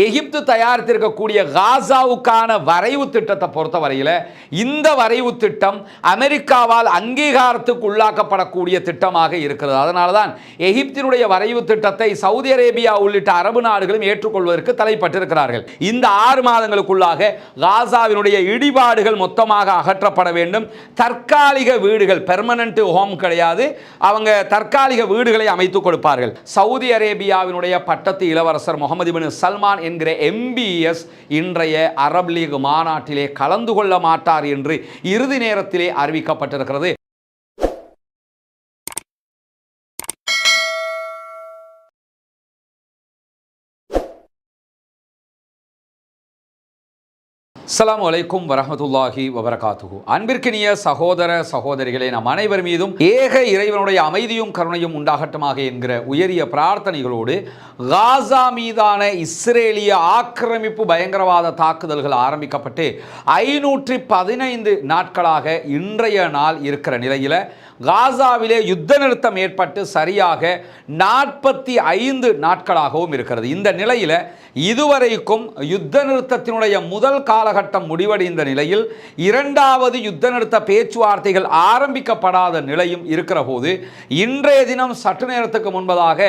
எகிப்து தயாரித்திருக்கக்கூடிய காசாவுக்கான வரைவு திட்டத்தை பொறுத்தவரையில் இந்த வரைவு திட்டம் அமெரிக்காவால் அங்கீகாரத்துக்கு உள்ளாக்கப்படக்கூடிய திட்டமாக இருக்கிறது. அதனால தான் எகிப்தினுடைய வரைவு திட்டத்தை சவுதி அரேபியா உள்ளிட்ட அரபு நாடுகளும் ஏற்றுக்கொள்வதற்கு தலைப்பட்டிருக்கிறார்கள். இந்த 6 மாதங்களுக்குள்ளாக காசாவினுடைய இடிபாடுகள் மொத்தமாக அகற்றப்பட வேண்டும். தற்காலிக வீடுகள், பெர்மனன்ட் ஹோம் கிடையாது, அவங்க தற்காலிக வீடுகளை அமைத்துக் கொடுப்பார்கள். சவுதி அரேபியாவினுடைய பட்டத்து இளவரசர் முகமது பின் சல்மான் என்கிற MBS இன்றைய அரபு லீக் மாநாட்டிலே கலந்து கொள்ள மாட்டார் என்று இறுதி நேரத்திலே அறிவிக்கப்பட்டிருக்கிறது. அஸ்ஸலாமு அலைக்கும் வரஹ்மத்துல்லாஹி வபரகாத்துஹு. அன்பிற்கினிய சகோதர சகோதரிகளே, நம் அனைவர் மீதும் ஏக இறைவனுடைய அமைதியும் கருணையும் உண்டாகட்டுமாக என்கிற உயரிய பிரார்த்தனைகளோடு காசா மீதான இஸ்ரேலிய ஆக்கிரமிப்பு பயங்கரவாத தாக்குதல்கள் ஆரம்பிக்கப்பட்டு 515 நாட்களாக இன்றைய நாள் இருக்கிற நிலையில் காசாவிலே யுத்த நிறுத்தம் ஏற்பட்டு சரியாக 45 நாட்களாகவும் இருக்கிறது. இந்த நிலையில் இதுவரைக்கும் யுத்த நிறுத்தத்தினுடைய முதல் காலகட்டம் முடிவடைந்த நிலையில் 2வது யுத்த நிறுத்த பேச்சுவார்த்தைகள் ஆரம்பிக்கப்படாத நிலையும் இருக்கிற போது இன்றைய தினம் சற்று நேரத்துக்கு முன்பதாக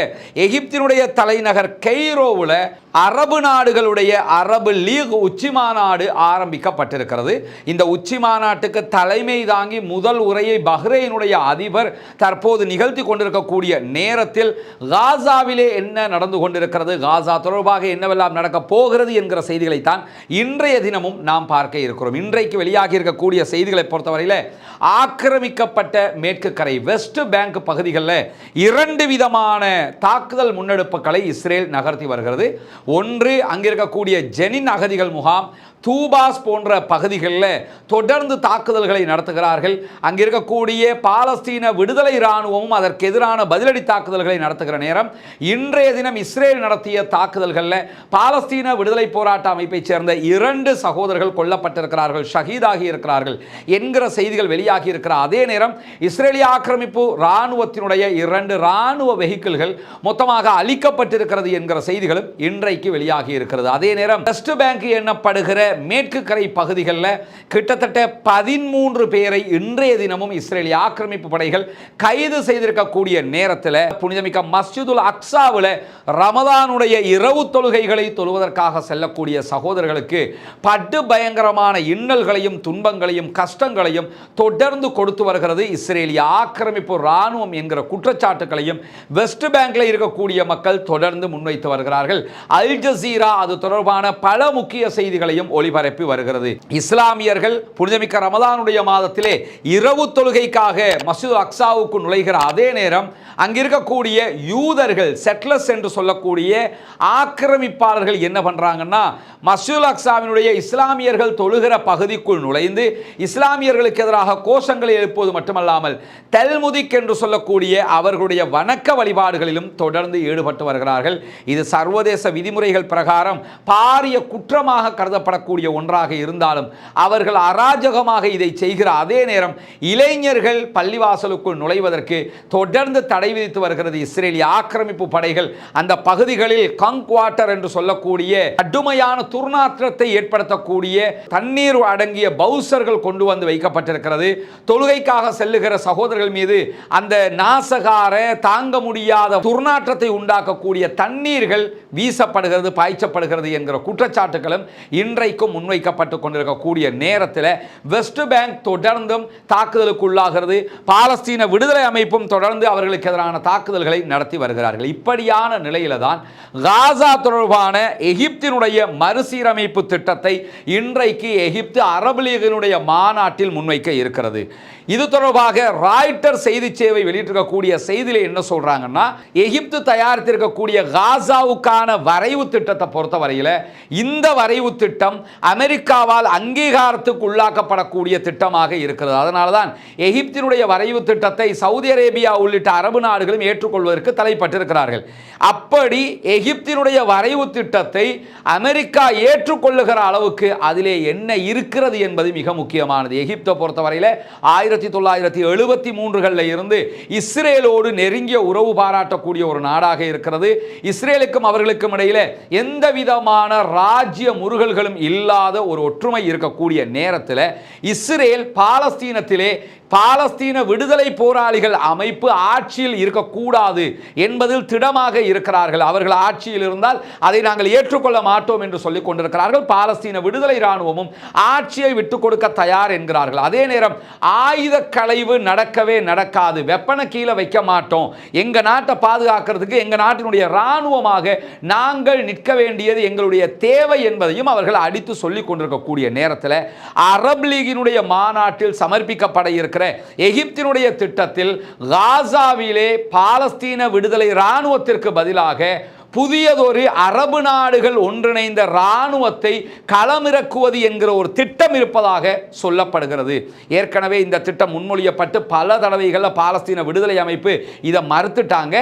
எகிப்தினுடைய தலைநகர் கெய்ரோவில் அரபு நாடுகளுடைய அரபு லீக் உச்சி மாநாடு ஆரம்பிக்கப்பட்டிருக்கிறது. இந்த உச்சி மாநாட்டுக்கு தலைமை தாங்கி முதல் உரையை பஹ்ரைனுடைய அதிபர் தற்போது நிகழ்த்தி கொண்டிருக்கக்கூடிய நேரத்தில் காசாவிலே என்ன நடந்து கொண்டிருக்கிறது, காசா தொடர்பாக என்னவெல்லாம் நடக்க போகிறது என்கிற செய்திகளைத்தான் இன்றைய தினமும் நாம் பார்க்க இருக்கிறோம். இன்றைக்கு வெளியாகி இருக்கக்கூடிய செய்திகளை பொறுத்தவரையில் ஆக்கிரமிக்கப்பட்ட மேற்கு கரை வெஸ்ட் பேங்க் பகுதிகளில் 2 விதமான தாக்குதல் முன்னெடுப்புகளை இஸ்ரேல் நகர்த்தி வருகிறது. ஒன்று, அங்கிருக்கக்கூடிய ஜெனின் அகதிகள் முகாம், தூபாஸ் போன்ற பகுதிகளில் தொடர்ந்து தாக்குதல்களை நடத்துகிறார்கள். அங்கிருக்கக்கூடிய பாலஸ்தீன விடுதலை இராணுவமும் அதற்கு எதிரான பதிலடி தாக்குதல்களை நடத்துகிற நேரம் இன்றைய தினம் இஸ்ரேல் நடத்திய தாக்குதல்களில் பாலஸ்தீன விடுதலை போராட்ட அமைப்பைச் சேர்ந்த 2 சகோதரர்கள் கொல்லப்பட்டிருக்கிறார்கள், ஷஹீதாகி இருக்கிறார்கள் என்கிற செய்திகள் வெளியாகி இருக்கிற அதே நேரம் இஸ்ரேலிய ஆக்கிரமிப்பு இராணுவத்தினுடைய 2 இராணுவ வெஹிக்கிள்கள் மொத்தமாக அழிக்கப்பட்டிருக்கிறது என்கிற செய்திகளும் இன்றைக்கு வெளியாகி இருக்கிறது. அதே நேரம் வெஸ்ட் பேங்க் எண்ணப்படுகிற மேற்கு கரை பகுதிகளில் கிட்டத்தட்ட 13 பேரை இன்றைய தினமும் இஸ்ரேலிய ஆக்கிரமிப்பு படைகள் கைது செய்திருக்கக்கூடிய நேரத்தில் புனிதமிக்க மஸ்ஜிதுல் அக்ஸாவில் ரமதானுடைய இரவு தொழுகைகளை தொழுவதற்காக செல்லக்கூடிய சகோதரர்களுக்கு படு பயங்கரமான இன்னல்களையும் துன்பங்களையும் கஷ்டங்களையும் தொடர்ந்து கொடுத்து வருகிறது இஸ்ரேலிய ஆக்கிரமிப்பு இராணுவம் என்கிற குற்றச்சாட்டுகளையும் வெஸ்ட் பேங்க்ல இருக்கக்கூடிய மக்கள் தொடர்ந்து முன்வைத்து வருகிறார்கள். அல் ஜசீரா அது தொடர்பான பல முக்கிய செய்திகளையும் ஒளிபரப்பி வருகிறது. இஸ்லாமியர்கள் புனிதமிக்க ரமதானுடைய மாதத்திலே இரவு தொழுகைக்காக மஸ்ஜித் அக்ஸாவுக்கு நுழைகிற அதே நேரம் அங்கிருக்கக்கூடிய யூதர்கள், செட்லர்ஸ் என்று சொல்லக்கூடிய ஆக்கிரமிப்பாளர்கள் என்ன பண்றாங்கன்னா, மஸ்ஜித் அக்ஸாவினுடைய இஸ்லாமியர்கள் தொழுகிற பகுதிக்குள் நுழைந்து இஸ்லாமியர்களுக்கு எதிராக கோஷங்களை எழுப்புவது மட்டுமல்லாமல் தல்முதிக் என்று சொல்லக்கூடிய அவர்களுடைய வணக்க வழிபாடுகளிலும் தொடர்ந்து ஈடுபட்டு வருகிறார்கள். இது சர்வதேச விதிமுறைகள் பிரகாரம் பாரிய குற்றமாக கருதப்படக்கூடிய ஒன்றாக இருந்தாலும் அவர்கள் அராஜகமாக இதை செய்கிற அதே நேரம் இளைஞர்கள் பள்ளிவாசலுக்குள் நுழைவதற்கு தொடர்ந்து தடை விதித்து வருகிறது இஸ்ரேலிய ஆக்கிரமிப்பு படைகள். அந்த பகுதிகளில் கங்க் வாட்டர் என்று சொல்லக்கூடிய கடுமையான துர்நாற்றத்தை ஏற்படுத்தக்கூடிய தண்ணீர் அடங்கிய பவுசர்கள் கொண்டு வந்து வைக்கப்பட்டிருக்கிறது. தொழுகைக்காக செல்லுகிற சகோதரர்கள் மீது அந்த நாசகார தாங்க முடியாத துர்நாற்றத்தை உண்டாக்கக்கூடிய தண்ணீர்கள் வீசப்படுகிறது, பாய்ச்சப்படுகிறது என்கிற குற்றச்சாட்டுகளும் இன்றைக்கும் முன்வைக்கப்பட்டு கொண்டிருக்கக்கூடிய நேரத்தில் வெஸ்ட் பேங்க் தொடர்ந்தும் தாக்குதலுக்கு உள்ளாகிறது. பாலஸ்தீன விடுதலை அமைப்பும் தொடர்ந்து அவர்களுக்கு எதிரான தாக்குதல்களை நடத்தி வருகிறார்கள். இப்படியான நிலையில தான் காசா தொடர்பான எகிப்தினுடைய மறுசீரமைப்பு திட்டத்தை இன்றைக்கு எகிப்து அரபு லீகினுடைய மாநாட்டில் முன்வைக்க இருக்கிறது. இது தொடர்பாக ராய்ட்டர் செய்தி சேவை வெளியிட்டிருக்கக்கூடிய செய்தியில் என்ன சொல்றாங்கன்னா, எகிப்து தயாரித்திருக்கக்கூடிய காசாவுக்கான வரைவு திட்டத்தை பொறுத்தவரையில் இந்த வரைவு திட்டம் அமெரிக்காவால் அங்கீகாரத்துக்கு உள்ளாக்கப்படக்கூடிய திட்டமாக இருக்கிறது. அதனால தான் எகிப்தினுடைய வரைவு திட்டத்தை சவுதி அரேபியா உள்ளிட்ட அரபு நாடுகளும் ஏற்றுக்கொள்வதற்கு தலைப்பட்டிருக்கிறார்கள். அப்படி எகிப்தினுடைய வரைவு திட்டத்தை அமெரிக்கா ஏற்றுக்கொள்ளுகிற அளவுக்கு அதிலே என்ன இருக்கிறது என்பது மிக முக்கியமானது. எகிப்தை பொறுத்தவரையில் 1973களில் இருந்து இஸ்ரேலோடு நெருங்கிய உறவு பாராட்டக்கூடிய ஒரு நாடாக இருக்கிறது. இஸ்ரேலுக்கும் அவர்களுக்கும் இடையில எந்த விதமான ராஜ்ய முருகல்களும் இல்லாத ஒரு ஒற்றுமை இருக்கக்கூடிய நேரத்தில் இஸ்ரேல் பாலஸ்தீனத்திலே பாலஸ்தீன விடுதலை போராளிகள் அமைப்பு ஆட்சியில் இருக்கக்கூடாது என்பதில் திடமாக இருக்கிறார்கள். அவர்கள் ஆட்சியில் இருந்தால் அதை நாங்கள் ஏற்றுக்கொள்ள மாட்டோம் என்று சொல்லிக் கொண்டிருக்கிறார்கள். பாலஸ்தீன விடுதலை இராணுவமும் ஆட்சியை விட்டுக் கொடுக்க தயார் என்கிறார்கள். அதே நேரம் ஆயுத களைவு நடக்கவே நடக்காது, வெப்பனை கீழே வைக்க மாட்டோம், எங்க நாட்டை பாதுகாக்கிறதுக்கு எங்க நாட்டினுடைய இராணுவமாக நாங்கள் நிற்க வேண்டியது எங்களுடைய தேவை என்பதையும் அவர்கள் அடித்து சொல்லிக் கொண்டிருக்கக்கூடிய நேரத்தில் அரபு லீகினுடைய மாநாட்டில் சமர்ப்பிக்கப்பட இருக்கிற எகிப்தினுடைய திட்டத்தில் காசாவிலே பாலஸ்தீன விடுதலை இராணுவத்திற்கு பதிலாக புதியதொரு அரபு நாடுகள் ஒன்றிணைந்த இராணுவத்தை களமிறக்குவது என்கிற ஒரு திட்டம் இருப்பதாக சொல்லப்படுகிறது. ஏற்கனவே இந்த திட்டம் முன்மொழியப்பட்டு பல தடவைகளில் பாலஸ்தீன விடுதலை அமைப்பு இதை மறுத்துட்டாங்க.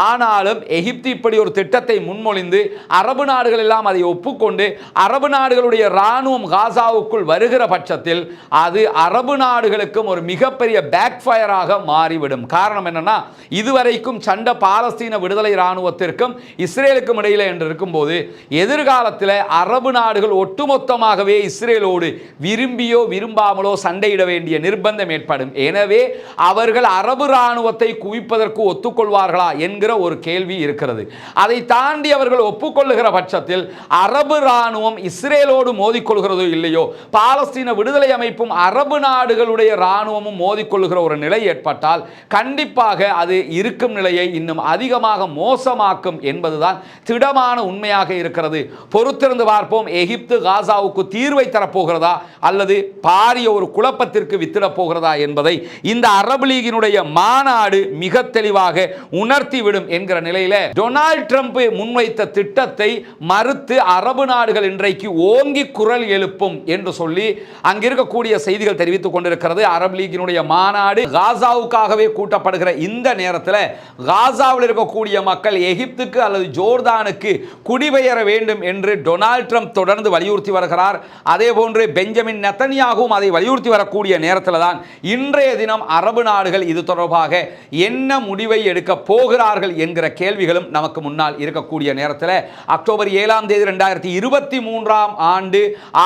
ஆனாலும் எகிப்து இப்படி ஒரு திட்டத்தை முன்மொழிந்து அரபு நாடுகள் எல்லாம் அதை ஒப்புக்கொண்டு அரபு நாடுகளுடைய இராணுவம் காசாவுக்குள் வருகிற பட்சத்தில் அது அரபு நாடுகளுக்கும் ஒரு மிகப்பெரிய பேக் ஃபயராக மாறிவிடும். காரணம் என்னன்னா, இதுவரைக்கும் சண்டை பாலஸ்தீன விடுதலை இராணுவத்திற்கும் இஸ்ரேலுக்கும் இடையில என்று இருக்கும்போது எதிர்காலத்தில் அரபு நாடுகள் ஒட்டுமொத்தமாகவே இஸ்ரேலோடு விரும்பியோ விரும்பாமலோ சண்டையிட வேண்டிய நிர்பந்தம் ஏற்படும். எனவே அவர்கள் அரபு இராணுவத்தை குவிப்பதற்கு ஒத்துக்கொள்வார்களா என்கிற ஒரு கேள்வி இருக்கிறது. அதை தாண்டி அவர்கள் ஒப்புக்கொள்ளுகிற பட்சத்தில் அரபு இராணுவம் இஸ்ரேலோடு மோதிக்கொள்கிறதோ இல்லையோ, பாலஸ்தீன விடுதலை அமைப்பும் அரபு நாடுகளுடைய இராணுவமும் மோதிக்கொள்ளுகிற ஒரு நிலை ஏற்பட்டால் கண்டிப்பாக அது இருக்கும் நிலையை இன்னும் அதிகமாக மோசமாக்கும் என்பதுதான் திடமான உண்மையாக இருக்கிறது. பொறுத்திருந்து பார்ப்போம். எகிப்து காசாவுக்கு தீர்வை தரப்போகிறதா அல்லது பாரிய ஒரு குழப்பத்திற்கு வித்திட போகிறதா என்பதை இந்த அரபு லீகினுடைய மாநாடு மிக தெளிவாக உணர்த்திவிடும் என்கிற நிலையில டொனால்ட் ட்ரம்ப் முன்வைத்த திட்டத்தை மறுத்து அரபு நாடுகள் இன்றைக்கு ஓங்கி குரல் எழுப்பும் என்று சொல்லி அங்கிருக்கக்கூடிய செய்திகள் தெரிவித்துக் கொண்டிருக்கிறது. அரபு லீகினுடைய மாநாடு காசாவுக்காகவே கூட்டப்படுகிற இந்த நேரத்தில் காசாவில் இருக்கக்கூடிய மக்கள் எகிப்துக்கு அல்லது ஜோர்தானுக்கு குடிபெயர வேண்டும் என்று டொனால்ட் ட்ரம்ப் தொடர்ந்து வலியுறுத்தி வருகிறார். அதே போன்று பெஞ்சமின் நெத்தன்யாகும் அதை வலியுறுத்தி வரக்கூடிய நேரத்தில் தான் இன்றைய தினம் அரபு நாடுகள் இது தொடர்பாக என்ன முடிவை எடுக்க போகிறார்கள் என்கிற கேள்விகளும் நமக்கு முன்னால் இருக்கக்கூடிய நேரத்தில் அக்டோபர் 7ஆம் தேதி 2023ஆம் ஆண்டு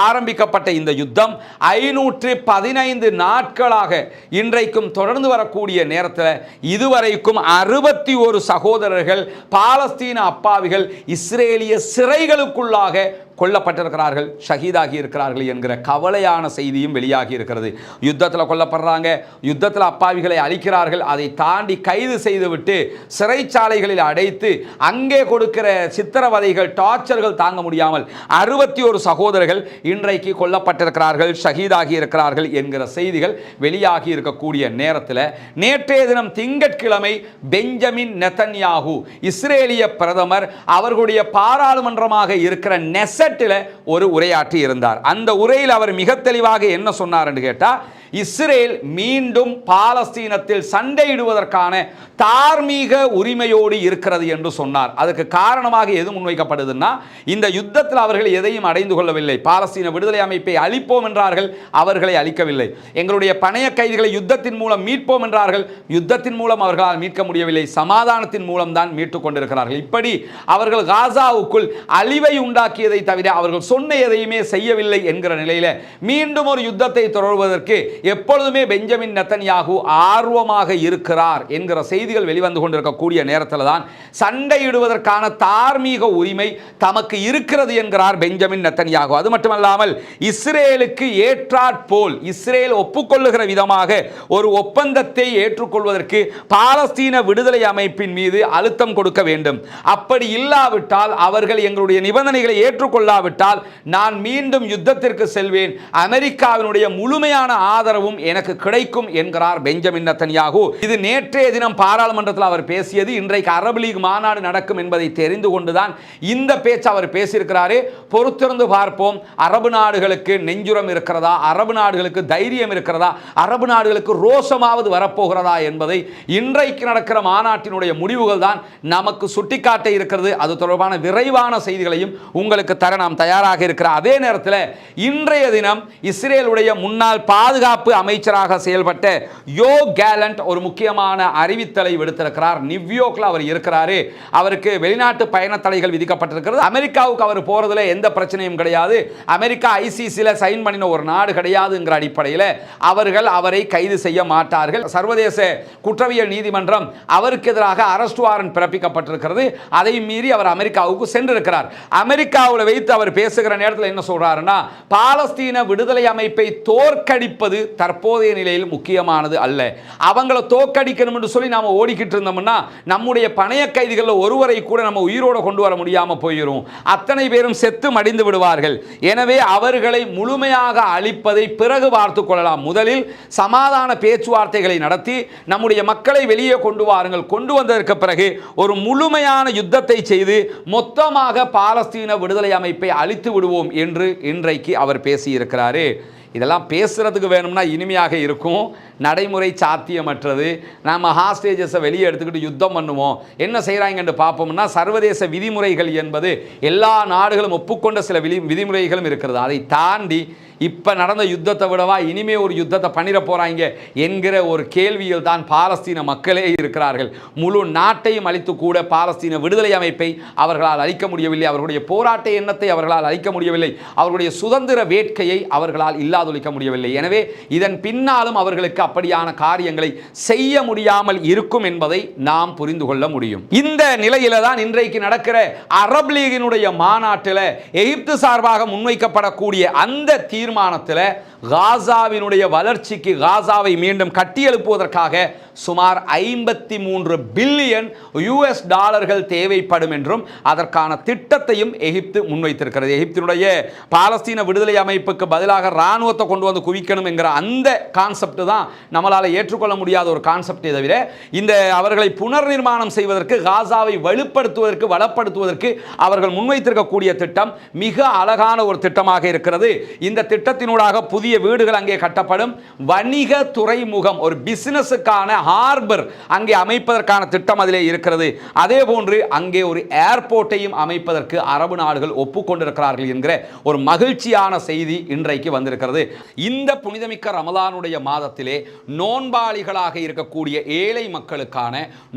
ஆரம்பிக்கப்பட்ட இந்த யுத்தம் 515 நாட்களாக இன்றைக்கும் தொடர்ந்து வரக்கூடிய நேரத்தில் இதுவரைக்கும் 61 சகோதரர்கள் பாலஸ்தீன அப்பாவிகள் இஸ்ரேலிய சிறைகளுக்குள்ளாக கொல்லப்பட்டிருக்கிறார்கள், ஷஹீதாகி இருக்கிறார்கள் என்கிற கவலையான செய்தியும் வெளியாகி இருக்கிறது. யுத்தத்தில் கொல்லப்படுறாங்க, யுத்தத்தில் அப்பாவிகளை அழிக்கிறார்கள், அதை தாண்டி கைது செய்துவிட்டு சிறைச்சாலைகளில் அடைத்து அங்கே கொடுக்கிற சித்திரவதைகள், டார்ச்சர்கள் தாங்க முடியாமல் 61 சகோதரர்கள் இன்றைக்கு கொல்லப்பட்டிருக்கிறார்கள், ஷஹீதாகி இருக்கிறார்கள் என்கிற செய்திகள் வெளியாகி இருக்கக்கூடிய நேரத்தில் நேற்றைய தினம் திங்கட்கிழமை பெஞ்சமின் நெத்தன்யாகு இஸ்ரேலிய பிரதமர் அவர்களுடைய பாராளுமன்றமாக இருக்கிற நெசட் ஒரு உரையாற்றி இருந்தார். அந்த உரையில் அவர் மிக தெளிவாக என்ன சொன்னார் என்று கேட்டா, இஸ்ரேல் மீண்டும் பாலஸ்தீனத்தில் சண்டையிடுவதற்கான தார்மீக உரிமையோடு இருக்கிறது என்று சொன்னார். அதுக்கு காரணமாக எது முன்வைக்கப்படுதுன்னா, இந்த யுத்தத்தில் அவர்கள் எதையும் அடைந்து கொள்ளவில்லை. பாலஸ்தீன விடுதலை அமைப்பை அழிப்போம் என்றார்கள், அவர்களை அழிக்கவில்லை. எங்களுடைய பணைய கைதிகளை யுத்தத்தின் மூலம் மீட்போம் என்றார்கள், யுத்தத்தின் மூலம் அவர்களால் மீட்க முடியவில்லை, சமாதானத்தின் மூலம் தான் மீட்டுக் கொண்டிருக்கிறார்கள். இப்படி அவர்கள் காசாவுக்குள் அழிவை உண்டாக்கியதை தவிர அவர்கள் சொன்ன எதையுமே செய்யவில்லை என்கிற நிலையில மீண்டும் ஒரு யுத்தத்தை தொடர்வதற்கு எப்பொழுதுமே பெஞ்சமின் நெத்தன்யாகு ஆர்வமாக இருக்கிறார் என்கிற செய்திகள் வெளிவந்து கொண்டிருக்கக்கூடிய நேரத்தில் தான் சண்டையிடுவதற்கான தார்மீக உரிமை தமக்கு இருக்கிறது என்கிறார் பெஞ்சமின் நெத்தன்யாகு. அது மட்டுமல்லாமல் இஸ்ரேலுக்கு ஏற்றாற்போல் இஸ்ரேல் ஒப்புக்கொள்ளுகிற விதமாக ஒரு ஒப்பந்தத்தை ஏற்றுக்கொள்வதற்கு பாலஸ்தீன விடுதலை அமைப்பின் மீது அழுத்தம் கொடுக்க வேண்டும். அப்படி இல்லாவிட்டால், அவர்கள் எங்களுடைய நிபந்தனைகளை ஏற்றுக்கொள்ளாவிட்டால் நான் மீண்டும் யுத்தத்திற்கு செல்வேன், அமெரிக்காவினுடைய முழுமையான ஆதரவும் எனக்கு கிடைக்கும் என்கிறார் பெஞ்சமின் நெத்தன்யாகு. இது நேற்றைய தினம் பாராளுமன்றத்தில் அவர் பேசியது. இன்றைக்கு அரபு லீக் மாநாடு நடக்கும் என்பதை தெரிந்து கொண்டுதான் இந்த பேச்சு அவர் பேசியிருக்கிறாரு. பொறுத்திருந்து பார்ப்போம். அரபு நாடுகளுக்கு நெஞ்சுரம் இருக்கிறதா, அரபு நாடுகளுக்கு தைரியம் இருக்கிறதா, அரபு நாடுகளுக்கு ரோஷமாவது வரப்போகிறதா என்பதை இன்றைக்கு நடக்கிற மாநாட்டினுடைய முடிவுகள் தான் நமக்கு சுட்டிக்காட்ட இருக்கிறது. அது தொடர்பான விரைவான செய்திகளையும் உங்களுக்கு தர நாம் தயாராக இருக்கிற அதே நேரத்தில் இன்றைய தினம் இஸ்ரேலுடைய முன்னாள் பாதுகாப்பு பாதுகாப்பு அமைச்சராக செயல்பட்ட யோ கேலண்ட் ஒரு முக்கியமான அறிவித்தலை விடுத்திருக்கிறார். நியூயார்க்ல அவர் இருக்கிறாரு. அவருக்கு வெளிநாட்டு பயண தடைகள் விதிக்கப்பட்டிருக்கிறது. அமெரிக்காவுக்கு அவர் போறதுல எந்த பிரச்சனையும் கிடையாது. அமெரிக்கா ஐசிசில சைன் பண்ணின ஒரு நாடு கிடையாதுங்கிற அடிப்படையில் அவர்கள் அவரை கைது செய்ய மாட்டார்கள். சர்வதேச குற்றவியல் நீதிமன்றம் அவருக்கு எதிராக அரெஸ்ட் வாரண்ட் பிறப்பிக்கப்பட்டிருக்கிறது. அதை மீறி அவர் அமெரிக்காவுக்கு சென்றிருக்கிறார். அமெரிக்காவில் வைத்து அவர் பேசுகிற நேரத்தில் என்ன சொல்றாருன்னா, பாலஸ்தீன விடுதலை அமைப்பை தோற்கடிப்பது தற்போதைய நிலையில் முக்கியமானது அல்ல. அவங்கள தோற்கடிக்கணும் என்று சொல்லி நாம ஓடிக்கிட்டு இருந்தோம்னா நம்முடைய பணைய கைதிகள் ஒருவரை கூட நம்ம உயிரோட கொண்டு வர முடியாம போயிடும். அத்தனை பேரும் செத்து மடிந்து விடுவார்கள். எனவே அவர்களை முழுமையாக அழிப்பதை பிறகு பார்த்துக் கொள்ளலாம். முதலில் சமாதான பேச்சுவார்த்தைகளை நடத்தி நம்முடைய மக்களை வெளியே கொண்டு வாருங்கள். கொண்டு வந்ததற்கு பிறகு ஒரு முழுமையான யுத்தத்தை செய்து மொத்தமாக பாலஸ்தீன விடுதலை அமைப்பை அழித்து விடுவோம் என்று இன்றைக்கு அவர் பேசியிருக்கிறாரு. இதெல்லாம் பேசுறதுக்கு வேணும்னா இனிமையாக இருக்கும், நடைமுறை சாத்தியமற்றது. நம்ம ஹாஸ்டேஜஸை வெளியே எடுத்துக்கிட்டு யுத்தம் பண்ணுவோம், என்ன செய்கிறாங்கன்னு பார்ப்போம்னா சர்வதேச விதிமுறைகள் என்பது எல்லா நாடுகளும் ஒப்புக்கொண்ட சில விதிமுறைகளும் இருக்கிறது. அதை தாண்டி இப்போ நடந்த யுத்தத்தை விடவா இனிமே ஒரு யுத்தத்தை பண்ணிட போகிறாங்க என்கிற ஒரு கேள்வியில் தான் பாலஸ்தீன மக்களே இருக்கிறார்கள். முழு நாட்டையும் அழித்து கூட பாலஸ்தீன விடுதலை அமைப்பை அவர்களால் அழிக்க முடியவில்லை. அவர்களுடைய போராட்ட எண்ணத்தை அவர்களால் அழிக்க முடியவில்லை. அவர்களுடைய சுதந்திர வேட்கையை அவர்களால் இல்லாதொழிக்க முடியவில்லை. எனவே இதன் பின்னாலும் அவர்களுக்கு அப்படியான காரியங்களை செய்ய முடியாமல் இருக்கும் என்பதை நாம் புரிந்து கொள்ள முடியும். இந்த நிலையில தான் இன்றைக்கு நடக்கிற அரபு லீகினுடைய மாநாட்டில் எகிப்து சார்பாக முன்வைக்கப்படக்கூடிய அந்த தீர்மானத்தில் காசாவினுடைய வளர்ச்சிக்கு, காசாவை மீண்டும் கட்டியெழுப்புவதற்காக சுமார் 53 பில்லியன் யுஎஸ் டாலர்கள் தேவைப்படும் என்றும் அதற்கான திட்டத்தையும் எகிப்து முன்வைத்திருக்கிறது. எகிப்தினுடைய பாலஸ்தீன விடுதலை அமைப்புக்கு பதிலாக இராணுவத்தை கொண்டு வந்து குவிக்கணும் என்கிற அந்த கான்செப்ட் தான் நம்மளால் ஏற்றுக்கொள்ள முடியாத ஒரு கான்செப்டை தவிர, இந்த அவர்களை புனர் நிர்மாணம் செய்வதற்கு, காசாவை வலுப்படுத்துவதற்கு, வளப்படுத்துவதற்கு அவர்கள் முன்வைத்திருக்கக்கூடிய திட்டம் மிக அழகான ஒரு திட்டமாக இருக்கிறது. இந்த திட்டத்தினூடாக புதிய வீடுகள் அங்கே கட்டப்படும். வணிக துறைமுகம், ஒரு பிசினஸுக்கான ஹார்பர் அங்கே அமைப்பதற்கான திட்டம் அதிலே இருக்கிறது. அதே போன்று அங்கே ஒரு ஏர்போர்ட்டையும் அமைப்பதற்கு அரபு நாடுகள் ஒப்புக்கொண்டிருக்கிறார்கள் என்கிற ஒரு மகிழ்ச்சியான செய்தி இன்றைக்கு வந்திருக்கிறது. இந்த புனிதமிக்க ரமலானுடைய மாதத்திலே நோன்பாளிகளாக இருக்கக்கூடிய ஏழை மக்களுக்கான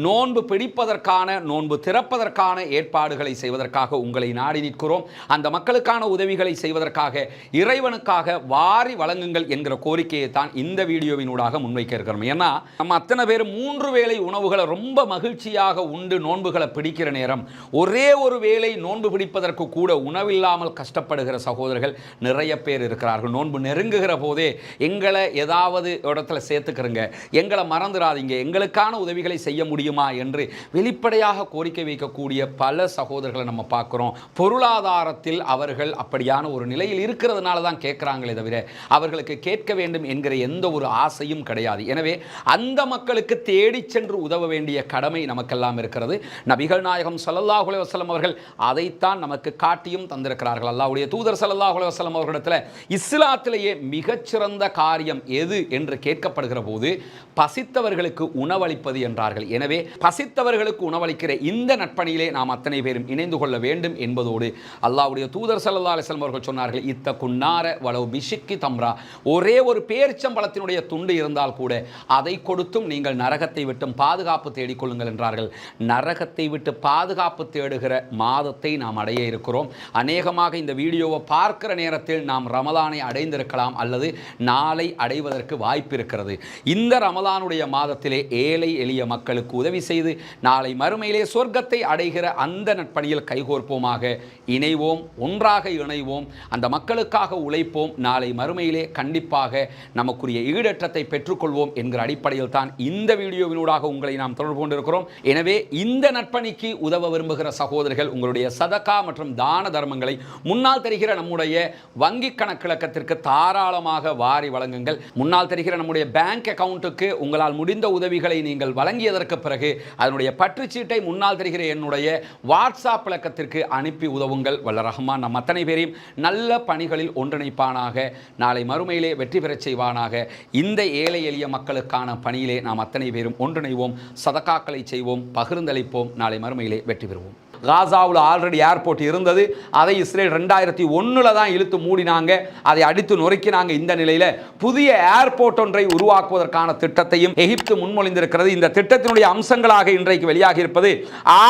நோன்பு பிடிப்பதற்கான, நோன்பு திறப்பதற்கான ஏற்பாடுகளை செய்வதற்காக உங்களை நாடி நிற்கிறோம். அந்த மக்களுக்கான உதவிகளை செய்வதற்காக இறைவனுக்காக வாரி வழங்குங்கள் என்கிற கோரிக்கையை தான் இந்த வீடியோவினூடாக முன்வைக்க இருக்கிறோம். ஏன்னா நம்ம அத்தனை பேர் 3 வேளை உணவுகளை ரொம்ப மகிழ்ச்சியாக உண்டு நோன்புகளை பிடிக்கிற நேரம், ஒரே ஒரு வேளை நோன்பு பிடிப்பதற்கு கூட உணவில்லாமல் கஷ்டப்படுகிற சகோதரர்கள் நிறைய பேர் இருக்கிறார்கள். நோன்பு நெருங்குகிற போதே எங்களை ஏதாவது இடத்துல சேர்த்துக்கிறங்க, எங்களை மறந்துடாதீங்க, எங்களுக்கான உதவிகளை செய்ய முடியுமா என்று வெளிப்படையாக கோரிக்கை வைக்கக்கூடிய பல சகோதரர்களை நம்ம பார்க்கிறோம். பொருளாதாரத்தில் அவர்கள் அப்படியான ஒரு நிலையில் இருக்கிறதுனால தான் கேட்கிறாங்களே தவிர அவர்களுக்கு கேட்க வேண்டும் என்கிற எந்த ஒரு ஆசையும் கிடையாது. எனவே அந்த மக்களுக்கு தேடி சென்று உதவ வேண்டிய கடமை நமக்கெல்லாம் இருக்கிறது. நபிகள் நாயகம் ஸல்லல்லாஹு அலைஹி வஸல்லம் அவர்கள் அதைத்தான் நமக்கு காட்டியும் தந்திருக்கிறார்கள். அல்லாஹ்வுடைய தூதர் ஸல்லல்லாஹு அலைஹி வஸல்லம் அவர்களிடத்தில் இஸ்லாத்திலேயே மிகச்சிறந்த காரியம் எது என்று கேட்கப்படுகிற போது பசித்தவர்களுக்கு உணவளிப்பது என்றார்கள். எனவே பசித்தவர்களுக்கு உணவளிக்கிற இந்த நட்பணியிலே நாம் அத்தனை பேரும் இணைந்து கொள்ள வேண்டும் என்பதோடு அல்லாஹ்வுடைய தூதர் ஸல்லல்லாஹு அலைஹி வஸல்லம் அவர்கள் சொன்னார்கள், இத்தகுன்னார வலவ் பிஷிக்கி தம்ரா, ஒரே ஒரு பேரிச்சம்பழத்தினுடைய துண்டு இருந்தால் கூட அதை கொடுத்தும் நீங்கள் நரகத்தை விட்டும் பாதுகாப்பு தேடிக்கொள்ளுங்கள் என்றார்கள். நரகத்தை விட்டு பாதுகாப்பு தேடுகிற மாதத்தை நாம் அடைய இருக்கிறோம். அநேகமாக இந்த வீடியோவை பார்க்கிற நேரத்தில் நாம் ரமலானை அடைந்திருக்கலாம் அல்லது நாளை அடைவதற்கு வாய்ப்பு இருக்கிறது. இந்த ரமலானுடைய மாதத்திலே ஏழை எளிய மக்களுக்கு உதவி செய்து நாளை மறுமையிலே சொர்க்கத்தை அடைகிற அந்த நட்பணியில் கைகோர்ப்போமாக, இணைவோம், ஒன்றாக இணைவோம், அந்த மக்களுக்காக உழைப்போம். நாளை மறுமையிலே கண்டிப்பாக நமக்குரிய ஈடற்றத்தை பெற்றுக்கொள்வோம் என்கிற அடிப்படையில் தான் இந்த வீடியோவினூடாக உங்களை நாம் தொடர்பு கொண்டிருக்கிறோம். எனவே இந்த நட்பணிக்கு உதவ விரும்புகிற சகோதரர்கள் உங்களுடைய சதகா மற்றும் தான தர்மங்களை முன்னால் தெரிகிற நம்முடைய வங்கி கணக்கிழக்கத்திற்கு தாராளமாக வாரி வழங்குங்கள். முன்னால் தெரிகிற நம்முடைய பேங்க் அக்கவுண்ட்டுக்கு உங்களால் முடிந்த உதவிகளை நீங்கள் வழங்கியதற்கு பிறகு அதனுடைய பற்றுச்சீட்டை முன்னால் தெரிகிற என்னுடைய வாட்ஸ்அப் இலக்கத்திற்கு அனுப்பி உதவுங்கள். வல்ல ரஹ்மான் நம் அத்தனை பேரையும் நல்ல பணிகளில் ஒன்றிணைப்பானாக, நாளை மறுமையிலே வெற்றி பெறச் செய்வானாக. இந்த ஏழை எளிய மக்களுக்கான பணியிலே நாம் அத்தனை பேரும் ஒன்றிணைவோம், சதகாக்களை செய்வோம், பகிர்ந்தளிப்போம், நாளை மறுமையிலே வெற்றி பெறுவோம். காசாவில் ஆல்ரெடி ஏர்போர்ட் இருந்தது. அதை இஸ்ரேல் 2001 தான் இழுத்து மூடினாங்க, அதை அடித்து நொறுக்கினாங்க. இந்த நிலையில் புதிய ஏர்போர்ட் ஒன்றை உருவாக்குவதற்கான திட்டத்தையும் எகிப்து முன்மொழிந்திருக்கிறது. இந்த திட்டத்தினுடைய அம்சங்களாக இன்றைக்கு வெளியாகி இருப்பது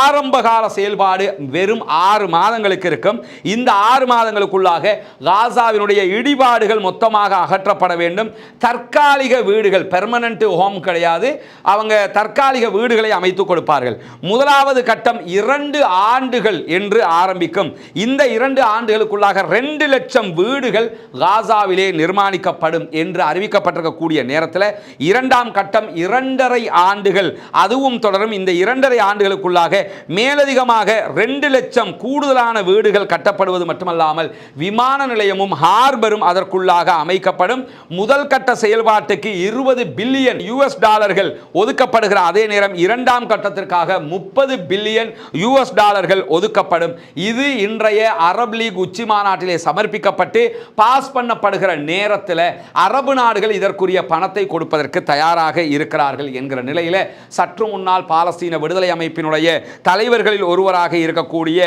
ஆரம்பகால செயல்பாடு வெறும் 6 மாதங்களுக்கு இருக்கும். இந்த 6 மாதங்களுக்குள்ளாக காசாவினுடைய இடிபாடுகள் மொத்தமாக அகற்றப்பட வேண்டும். தற்காலிக வீடுகள், பெர்மனன்ட் ஹோம் கிடையாது, அவங்க தற்காலிக வீடுகளை அமைத்துக் கொடுப்பார்கள். முதலாவது கட்டம் 2 ஆண்டுகள் என்று ஆரம்பிக்கும். இந்த 2 ஆண்டுகளுக்குள்ளாக 2 லட்சம் வீடுகள் காசாவிலே நிர்மாணிக்கப்படும் என்று அறிவிக்கப்பட்டிருக்கக்கூடிய நேரத்தில் இரண்டாம் கட்டம் 2.5 ஆண்டுகள் அதுவும் தொடரும். இந்த 2.5 ஆண்டுகளுக்குள்ளாக மேலதிகமாக 2 லட்சம் கூடுதலான வீடுகள் கட்டப்படுவது மட்டுமல்லாமல் விமான நிலையமும் ஹார்பரும் அதற்குள்ளாக அமைக்கப்படும். முதல் கட்ட செயல்பாட்டுக்கு 20 பில்லியன் US டாலர்கள் ஒதுக்கப்படுகிற அதே நேரம் இரண்டாம் கட்டத்திற்காக 30 பில்லியன் US டாலர்கள் ஒதுக்கப்படும். இது இன்றைய அரபு லீக் உச்சி மாநாட்டிலே சமர்ப்பிக்கப்பட்டு பாஸ் பண்ணப்படுகிற நேரத்தில் அரபு நாடுகள் இதற்குரிய பணத்தை கொடுப்பதற்கு தயாராக இருக்கிறார்கள் என்கிற நிலையில் சற்று முன்னால் பாலஸ்தீன விடுதலை அமைப்பினுடைய தலைவர்களில் ஒருவராக இருக்கக்கூடிய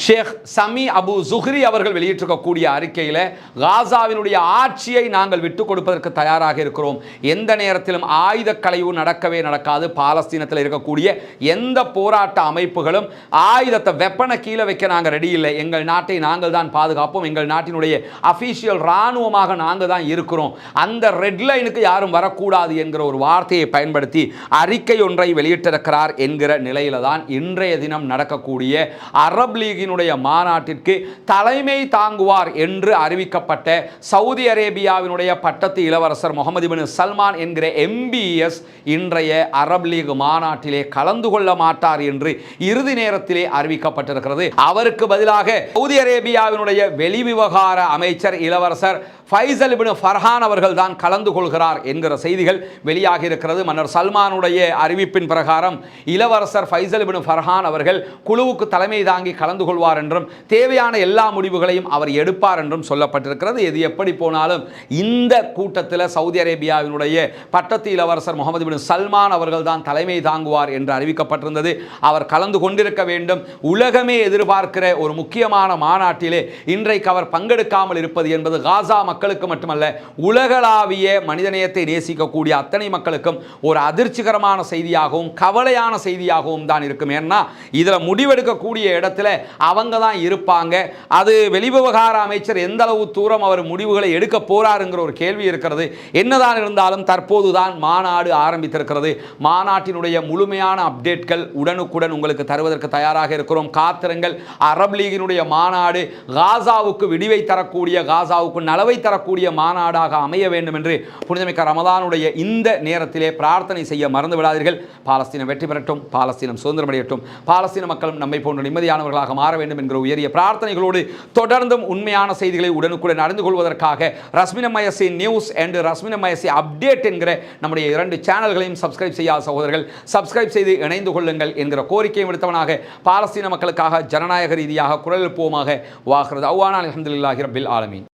ஷேக் சமி அபு ஜுஹ்ரி அவர்கள் வெளியிட்டிருக்கக்கூடிய அறிக்கையில் காசாவினுடைய ஆட்சியை நாங்கள் விட்டுக் கொடுப்பதற்கு தயாராக இருக்கிறோம். எந்த நேரத்திலும் ஆயுத களைவு நடக்கவே நடக்காது. பாலஸ்தீனத்தில் இருக்கக்கூடிய எந்த போராட்ட அமைப்புகளும் ஆயுதத்தை வெப்பனை கீழே வைக்க நாங்கள் ரெடி இல்லை. எங்கள் நாட்டை நாங்கள் தான் பாதுகாப்போம். எங்கள் நாட்டினுடைய அபிஷியல் ராணுவமாக நாங்கள் தான் இருக்கிறோம். அந்த ரெட் லைனுக்கு யாரும் வரக்கூடாது என்கிற ஒரு வார்த்தையை பயன்படுத்தி அறிக்கை ஒன்றை வெளியிட்டிருக்கிறார் என்கிற நிலையில தான் இன்றைய தினம் நடக்கக்கூடிய அரபு லீகினுடைய மாநாட்டிற்கு தலைமை தாங்குவார் என்று அறிவிக்கப்பட்ட சவுதி அரேபியாவினுடைய பட்டத்து இளவரசர் முகமது பின் சல்மான் என்கிற MBS இன்றைய அரபு லீக் மாநாட்டிலே கலந்து கொள்ள மாட்டார் என்று இறுதி நேரத்திலே அறிவிக்கப்பட்டிருக்கிறது. அவருக்கு பதிலாக சவுதி அரேபியாவினுடைய வெளிவிவகார அமைச்சர் இளவரசர் ஃபைசல் இப்னு ஃபர்ஹான் அவர்கள் தான் கலந்து கொள்கிறார் என்கிற செய்திகள் வெளியாகி இருக்கிறது. மன்னர் சல்மானுடைய அறிவிப்பின் பிரகாரம் இளவரசர் ஃபைசல் இப்னு ஃபர்ஹான் அவர்கள் குழுவுக்கு தலைமை தாங்கி கலந்து கொள்வார் என்றும் தேவையான எல்லா முடிவுகளையும் அவர் எடுப்பார் என்றும் சொல்லப்பட்டிருக்கிறது. எது எப்படி போனாலும் இந்த கூட்டத்தில் சவுதி அரேபியாவினுடைய பட்டத்து இளவரசர் முகமது பின் சல்மான் அவர்கள் தான் தலைமை தாங்குவார் என்று அறிவிக்கப்பட்டிருந்தது. அவர் கலந்து கொண்டிருக்க வேண்டும். உலகமே எதிர்பார்க்கிற ஒரு முக்கியமான மாநாட்டிலே இன்றைக்கு அவர் பங்கெடுக்காமல் இருப்பது என்பது காசா மக்களுக்கு மட்டுமல்ல, உலகளாவிய மனிதநேயத்தை நேசிக்கக்கூடிய அத்தனை மக்களுக்கும் ஒரு அதிர்ச்சிகரமான செய்தியாகவும் கவலையான செய்தியாகவும் தான் இருக்கும். ஏன்னா இதில் முடிவெடுக்கக்கூடிய இடத்துல அவங்க தான் இருப்பாங்க. அது வெளிவிவகார அமைச்சர் எந்த அளவு தூரம் அவர் முடிவுகளை எடுக்க போறாருங்கிற ஒரு கேள்வி இருக்கிறது. என்னதான் இருந்தாலும் தற்போதுதான் மாநாடு ஆரம்பித்திருக்கிறது. மாநாட்டினுடைய முழுமையான அப்டேட்கள் உடனுக்குடன் உங்களுக்கு தருவதற்கு தயாராக இருக்கிறோம். காத்திருங்கள். அரபு லீகினுடைய மாநாடு காசாவுக்கு விடிவை தரக்கூடிய, காசாவுக்கு நலவை தரக்கூடிய மாநாடாக அமைய வேண்டும் என்று புனிதமிக்க ரமதானுடைய இந்த நேரத்திலே பிரார்த்தனை செய்ய மறந்து விடாதீர்கள். பாலஸ்தீனம் வெற்றி பெறட்டும், பாலஸ்தீனம் சுதந்திரமடையட்டும், பாலஸ்தீன மக்களும் நம்மை போன்ற நிம்மதியானவர்களாக மாற வேண்டும் என்கிற உயரிய பிரார்த்தனைகளோடு தொடர்ந்தும் உண்மையான செய்திகளை உடனுக்குடன் அறிந்து கொள்வதற்காக ரஸ்மினமயசி நியூஸ் அண்ட் ரஸ்மினமயசி அப்டேட் என்கிற நம்முடைய 2 சேனல்களையும் சப்ஸ்கிரைப் செய்யாத சகோதரர்கள் சப்ஸ்கிரைப் செய்து இணைந்து கொள்ளுங்கள் என்கிற கோரிக்கையை விடுத்தவனாக பாலஸ்தீன மக்களுக்காக ஜனநாயக ரீதியாக குரல் எழுப்புவோமாக. வாஹ்ரத் அவ்வானா அல்ஹம்துலில்லாஹி ரப்பில் ஆலமீன்.